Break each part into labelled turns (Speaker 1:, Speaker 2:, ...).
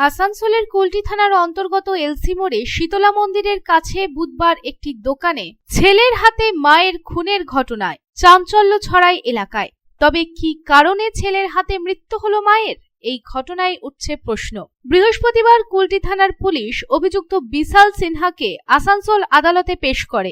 Speaker 1: আসানসোলের কুলটি থানার অন্তর্গত এলসি মোড়ে শীতলা মন্দিরের কাছে বুধবার একটি দোকানে ছেলের হাতে মায়ের খুনের ঘটনায় চাঞ্চল্য ছড়ায় এলাকায়। তবে কি কারণে ছেলের হাতে মৃত্যু হলো মায়ের? এই ঘটনায় উঠছে প্রশ্ন। বৃহস্পতিবার কুলটি থানার পুলিশ অভিযুক্ত বিশাল সিনহাকে আসানসোল আদালতে পেশ করে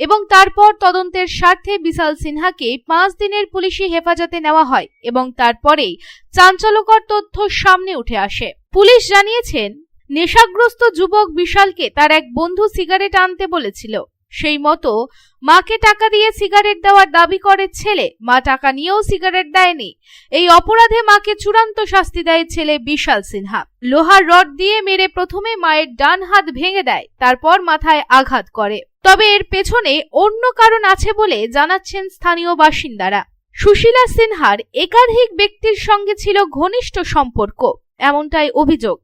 Speaker 1: এবং তারপর তদন্তের স্বার্থে বিশাল সিনহাকে 5 দিনের পুলিশি হেফাজতে নেওয়া হয় এবং তারপরেই চাঞ্চল্যকর তথ্য সামনে উঠে আসে। পুলিশ জানিয়েছেন, নেশাগ্রস্ত যুবক বিশালকে তার এক বন্ধু সিগারেট আনতে বলেছিল। সেই মতো মাকে টাকা দিয়ে সিগারেট দেওয়ার দাবি করে ছেলে। মা টাকা নিয়েও সিগারেট দেয়নি। এই অপরাধে মাকে চূড়ান্ত শাস্তি দেয় ছেলে বিশাল সিনহা। লোহার রড দিয়ে মেরে প্রথমে মায়ের ডান হাত ভেঙে দেয়, তারপর মাথায় আঘাত করে। তবে এর পেছনে অন্য কারণ আছে বলে জানাচ্ছেন স্থানীয় বাসিন্দারা। সুশীলা সিনহার একাধিক ব্যক্তির সঙ্গে ছিল ঘনিষ্ঠ সম্পর্ক, এমনটাই অভিযোগ,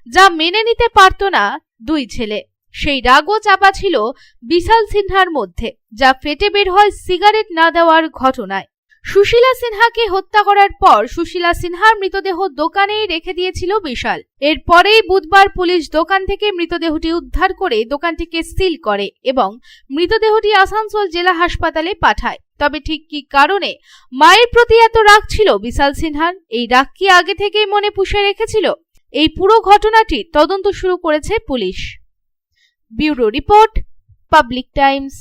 Speaker 1: যা মেনে নিতে পারত না দুই ছেলে। সেই রাগও চাপা ছিল বিশাল সিনহার মধ্যে, যা ফেটে বের হয় সিগারেট না দেওয়ার ঘটনায়। সুশীলা সিনহাকে হত্যা করার পর সুশীলা সিনহার মৃতদেহ দোকানেই রেখে দিয়েছিল বিশাল। এরপরেই বুধবার পুলিশ দোকান থেকে মৃতদেহটি উদ্ধার করে দোকানটিকে সিল করে এবং মৃতদেহটি আসানসোল জেলা হাসপাতালে পাঠায়। তবে ঠিক কি কারণে মায়ের প্রতি এত রাগ ছিল বিশাল সিনহার? এই রাগ কি আগে থেকেই মনে পুষে রেখেছিল? এই পুরো ঘটনাটির তদন্ত শুরু করেছে police. Bureau report, public Times.